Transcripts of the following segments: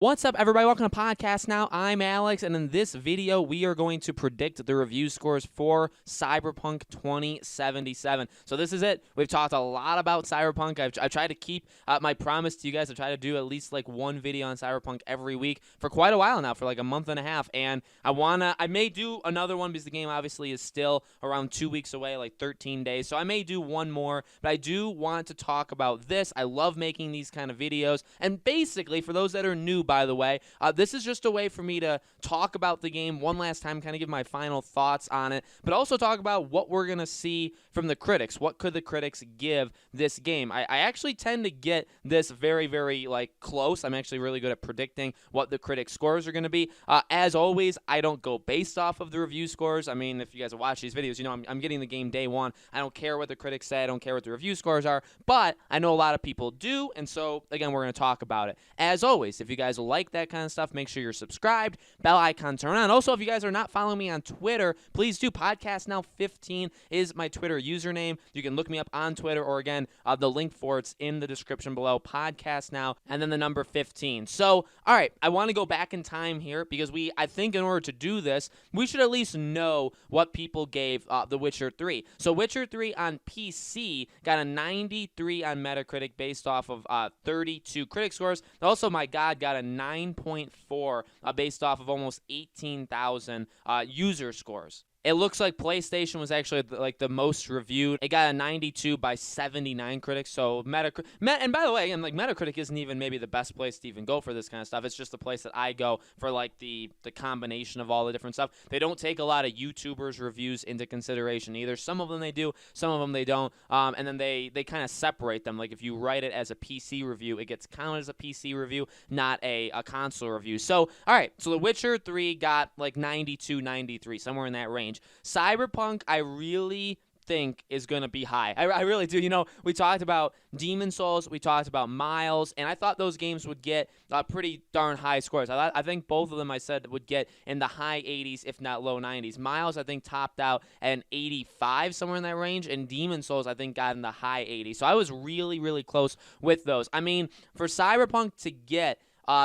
What's up, everybody? Welcome to Podcast Now. I'm Alex, and in this video, we are going to predict the review scores for Cyberpunk 2077. So this is it. We've talked a lot about Cyberpunk. I've tried to keep my promise to you guys. I've tried to do at least like one video on Cyberpunk every week for quite a while now, for like a month and a half. And I may do another one because the game obviously is still around 2 weeks away, like 13 days. So I may do one more, but I do want to talk about this. I love making these kind of videos. And basically, for those that are new, by the way, this is just a way for me to talk about the game one last time, kind of give my final thoughts on it, but also talk about what we're going to see from the critics. What could the critics give this game? I actually tend to get this very, very close. I'm actually really good at predicting what the critic scores are going to be. As always, I don't go based off of the review scores. I mean, if you guys have watched these videos, you know I'm getting the game day one. I don't care what the critics say. I don't care what the review scores are, but I know a lot of people do, and so, again, we're going to talk about it. As always, if you guys like that kind of stuff, make sure you're subscribed, bell icon turn on. Also, if you guys are not following me on Twitter, please do. Podcast Now 15 is my Twitter username. You can look me up on Twitter, or again, the link for it's in the description below. Podcast Now, and then the number 15. So, all right, I want to go back in time here because I think in order to do this, we should at least know what people gave The Witcher 3. So, Witcher 3 on PC got a 93 on Metacritic based off of 32 critic scores. Also, my God, got a 9.4 based off of almost 18,000 user scores. It looks like PlayStation was actually like the most reviewed. It got a 92 by 79 critics. So Metacritic, and by the way, and like Metacritic isn't even maybe the best place to even go for this kind of stuff. It's just the place that I go for like the combination of all the different stuff. They don't take a lot of YouTubers' reviews into consideration either. Some of them they do, some of them they don't. And then they kind of separate them. Like if you write it as a PC review, it gets counted as a PC review, not a console review. So all right, so The Witcher 3 got like 92, 93, somewhere in that range. Cyberpunk, I really think is going to be high. I really do. You know, we talked about Demon Souls, we talked about Miles, and I thought those games would get pretty darn high scores. I think both of them I said would get in the high 80s, if not low 90s. Miles, I think, topped out at an 85, somewhere in that range, and Demon Souls, I think, got in the high 80s. So I was really, really close with those. I mean, for Cyberpunk to get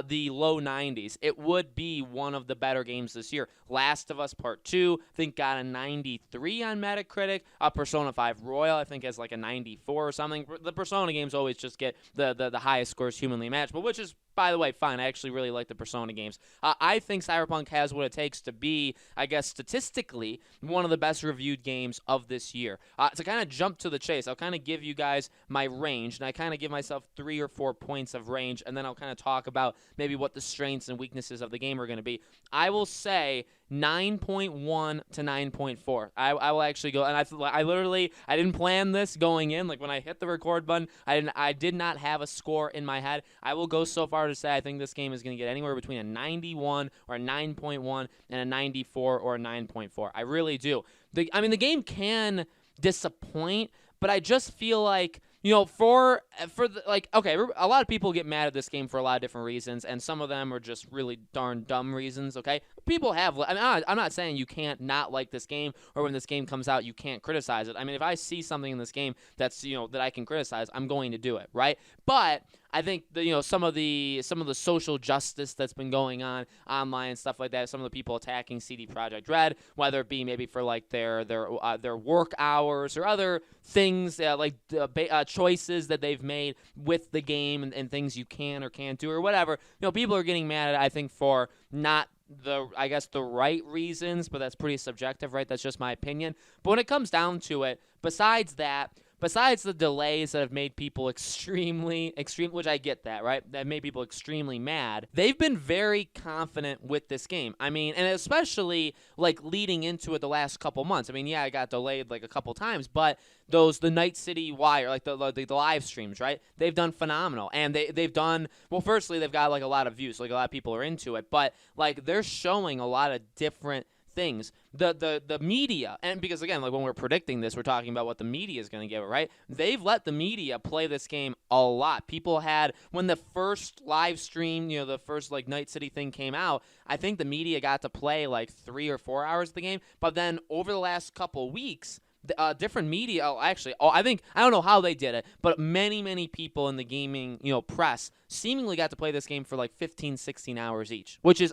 the low 90s, it would be one of the better games this year. Last of Us Part 2, I think, got a 93 on Metacritic. Persona 5 Royal, I think, has like a 94 or something. The Persona games always just get the highest scores humanly imaginable, which is, by the way, fine. I actually really like the Persona games. I think Cyberpunk has what it takes to be, I guess, statistically, one of the best reviewed games of this year. To kind of jump to the chase, I'll kind of give you guys my range, and I kind of give myself 3 or 4 points of range, and then I'll kind of talk about maybe what the strengths and weaknesses of the game are going to be. I will say 9.1 to 9.4. I will actually go, and I didn't plan this going in. Like when I hit the record button, I did not have a score in my head. I will go so far to say I think this game is going to get anywhere between a 91 or a 9.1 and a 94 or a 9.4. I really do. The game can disappoint, but I just feel like, you know, okay, a lot of people get mad at this game for a lot of different reasons, and some of them are just really darn dumb reasons, okay? People have, I'm not saying you can't not like this game, or when this game comes out, you can't criticize it. I mean, if I see something in this game that's, you know, that I can criticize, I'm going to do it, right? But I think that, you know, some of the social justice that's been going on online and stuff like that, some of the people attacking CD Projekt Red, whether it be maybe for like their work hours or other things choices that they've made with the game and things you can or can't do or whatever. You know, people are getting mad at it, I think, for not the right reasons, but that's pretty subjective, right? That's just my opinion. But when it comes down to it, besides the delays that have made people extreme, which I get that, right? That made people extremely mad. They've been very confident with this game. I mean, and especially like leading into it the last couple months. I mean, yeah, it got delayed like a couple times, but the Night City Wire, like the live streams, right? They've done phenomenal, and they've done well. Firstly, they've got like a lot of views, like a lot of people are into it, but like they're showing a lot of different things. The media, and because again, like when we're predicting this, we're talking about what the media is going to give it, right? They've let the media play this game a lot. People had, when the first live stream, you know, the first like Night City thing came out, I think the media got to play like 3 or 4 hours of the game, but then over the last couple weeks, different media. Oh, actually, I think I don't know how they did it, but many people in the gaming press seemingly got to play this game for like 15, 16 hours each, which is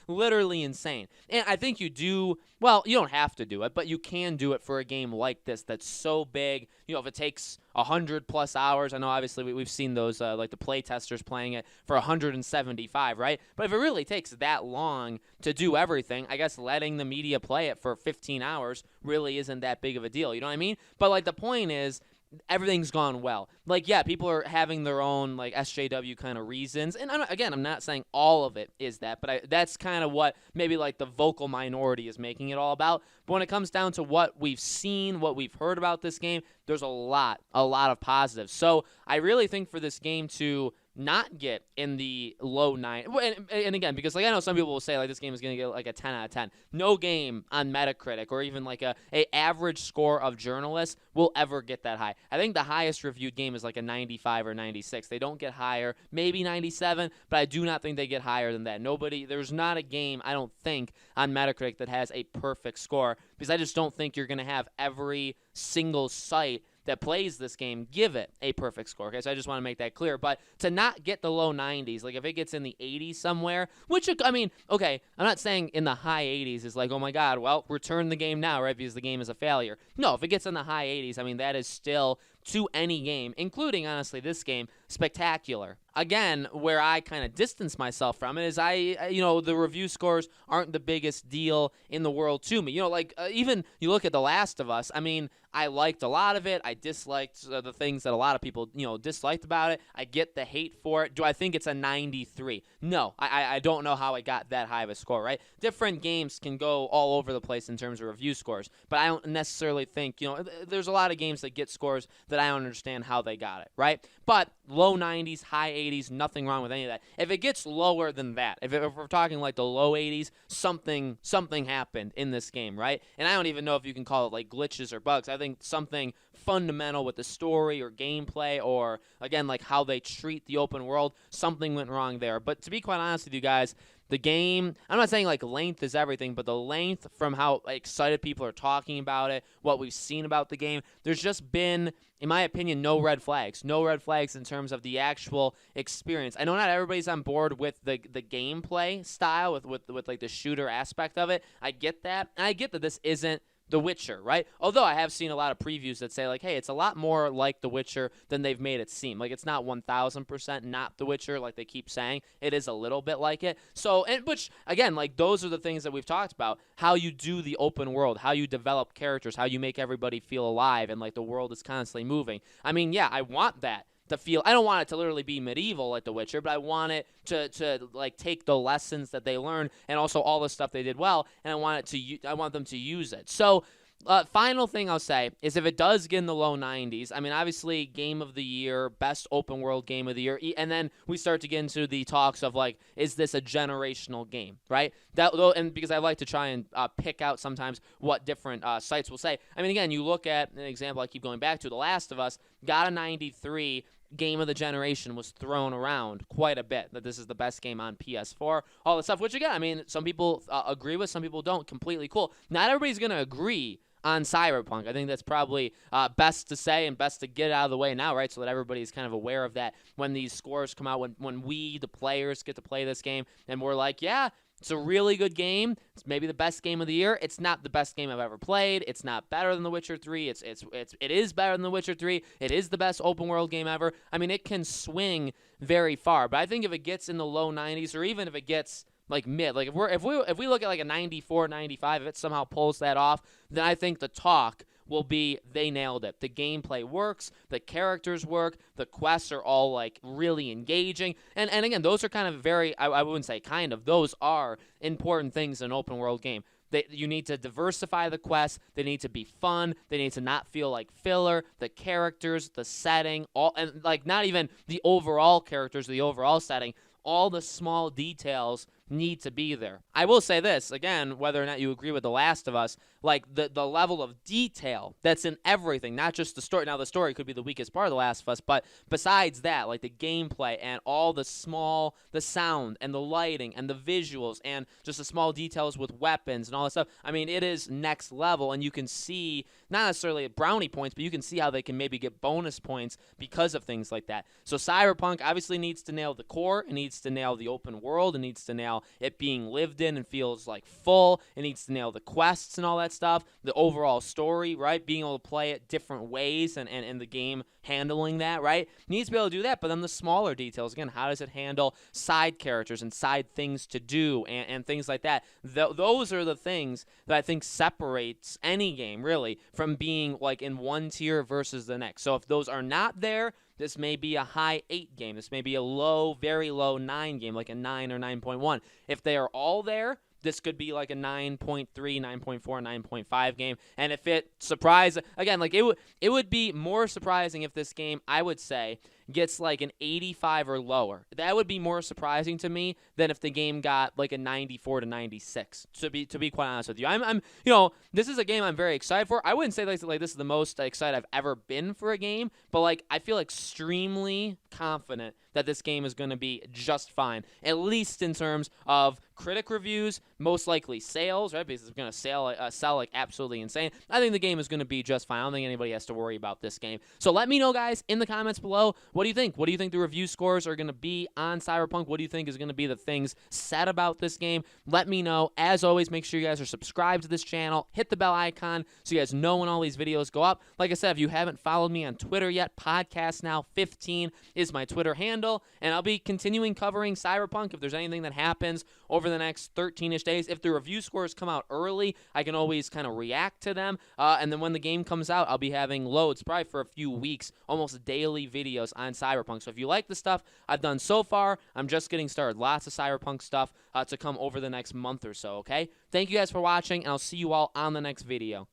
literally insane. And I think you do well. You don't have to do it, but you can do it for a game like this that's so big. If it takes 100+ hours, I know obviously we've seen those like the play testers playing it for 175, right? But if it really takes that long to do everything, I guess letting the media play it for 15 hours really isn't that big of a deal. You know what I mean? But like the point is, everything's gone well. Like, yeah, people are having their own like SJW kind of reasons, and I'm not saying all of it is that, but that's kind of what maybe like the vocal minority is making it all about. But when it comes down to what we've seen, what we've heard about this game, there's a lot of positives. So I really think for this game to not get in the low 9, and again, because like I know some people will say like this game is going to get like a 10 out of 10. No game on Metacritic or even like a average score of journalists will ever get that high. I think the highest reviewed game is like a 95 or 96. They don't get higher, maybe 97, but I do not think they get higher than that. There's not a game, I don't think, on Metacritic that has a perfect score, because I just don't think you're going to have every single site that plays this game give it a perfect score. Okay, so I just want to make that clear. But to not get the low 90s, like if it gets in the 80s somewhere, which, I mean, okay, I'm not saying in the high 80s is like, oh my God, well, return the game now, right, because the game is a failure. No, if it gets in the high 80s, I mean, that is still, to any game, including, honestly, this game, spectacular. Again, where I kind of distance myself from it is the review scores aren't the biggest deal in the world to me. Even you look at The Last of Us, I mean, I liked a lot of it. I disliked the things that a lot of people, disliked about it. I get the hate for it. Do I think it's a 93? No, I don't know how it got that high of a score, right? Different games can go all over the place in terms of review scores, but I don't necessarily think, there's a lot of games that get scores that I don't understand how they got it, right? But low 90s, high 80s, nothing wrong with any of that. If it gets lower than that, if we're talking like the low 80s, something happened in this game, right? And I don't even know if you can call it like glitches or bugs. I think something fundamental with the story or gameplay or, again, like how they treat the open world, something went wrong there. But to be quite honest with you guys, the game, I'm not saying like length is everything, but the length from how excited people are talking about it, what we've seen about the game, there's just been, in my opinion, no red flags. No red flags in terms of the actual experience. I know not everybody's on board with the gameplay style, with like the shooter aspect of it. I get that. And I get that this isn't The Witcher, right? Although I have seen a lot of previews that say, like, hey, it's a lot more like The Witcher than they've made it seem. Like, it's not 1,000% not The Witcher, like they keep saying. It is a little bit like it. So, which, again, like, those are the things that we've talked about. How you do the open world, how you develop characters, how you make everybody feel alive, and, like, the world is constantly moving. I mean, yeah, I want that to feel. I don't want it to literally be medieval like The Witcher, but I want it to like take the lessons that they learned and also all the stuff they did well, and I want them to use it. So final thing I'll say is if it does get in the low 90s, I mean, obviously, game of the year, best open world game of the year, and then we start to get into the talks of, like, is this a generational game, right? And because I like to try and pick out sometimes what different sites will say. I mean, again, you look at an example I keep going back to, The Last of Us, got a 93, game of the generation was thrown around quite a bit, that this is the best game on PS4, all this stuff, which, again, I mean, some people agree with, some people don't, completely cool. Not everybody's going to agree on Cyberpunk. I think that's probably best to say and best to get out of the way now, right, so that everybody's kind of aware of that when these scores come out, when we, the players, get to play this game, and we're like, yeah, it's a really good game. It's maybe the best game of the year. It's not the best game I've ever played. It's not better than The Witcher 3. It is better than The Witcher 3. It is the best open world game ever. I mean, it can swing very far. But I think if it gets in the low 90s, or even if it gets like mid, like if we look at like a 94, 95, if it somehow pulls that off, then I think the talk will be they nailed it. The gameplay works, the characters work, the quests are all like really engaging, and again, those are kind of very, I wouldn't say kind of, those are important things in an open world game. You need to diversify the quests. They need to be fun. They need to not feel like filler. The characters, the setting, all, and like not even the overall characters, the overall setting, all the small details need to be there. I will say this, again, whether or not you agree with The Last of Us, like the level of detail that's in everything, not just the story. Now, the story could be the weakest part of The Last of Us, but besides that, like the gameplay and all the sound and the lighting and the visuals and just the small details with weapons and all that stuff, I mean, it is next level, and you can see, not necessarily brownie points, but you can see how they can maybe get bonus points because of things like that. So Cyberpunk obviously needs to nail the core. It needs to nail the open world. It needs to nail it being lived in and feels like full. It needs to nail the quests and all that stuff, the overall story, right? Being able to play it different ways and the game handling that, right? Needs to be able to do that, but then the smaller details, again, how does it handle side characters and side things to do and things like that? Those are the things that I think separates any game, really, from being like in one tier versus the next. So if those are not there, this may be a high 8 game. This may be a low, very low 9 game, like a 9 or 9.1. If they are all there, this could be like a 9.3, 9.4, 9.5 game. And if it surprises, again, like it would be more surprising if this game, I would say, gets like an 85 or lower. That would be more surprising to me than if the game got like a 94 to 96. To be quite honest with you, I'm this is a game I'm very excited for. I wouldn't say like this is the most excited I've ever been for a game, but like I feel extremely confident that this game is going to be just fine, at least in terms of critic reviews, most likely sales, right? Because it's going to sell like absolutely insane. I think the game is going to be just fine. I don't think anybody has to worry about this game. So let me know, guys, in the comments below. What do you think? What do you think the review scores are going to be on Cyberpunk? What do you think is going to be the things said about this game? Let me know. As always, make sure you guys are subscribed to this channel. Hit the bell icon so you guys know when all these videos go up. Like I said, if you haven't followed me on Twitter yet, Podcast Now 15 is my Twitter handle, and I'll be continuing covering Cyberpunk. If there's anything that happens over the next 13-ish days, if the review scores come out early, I can always kind of react to them. And then when the game comes out, I'll be having loads, probably for a few weeks, almost daily videos on Cyberpunk. So if you like the stuff I've done so far, I'm just getting started. Lots of Cyberpunk stuff to come over the next month or so, okay? Thank you guys for watching, and I'll see you all on the next video.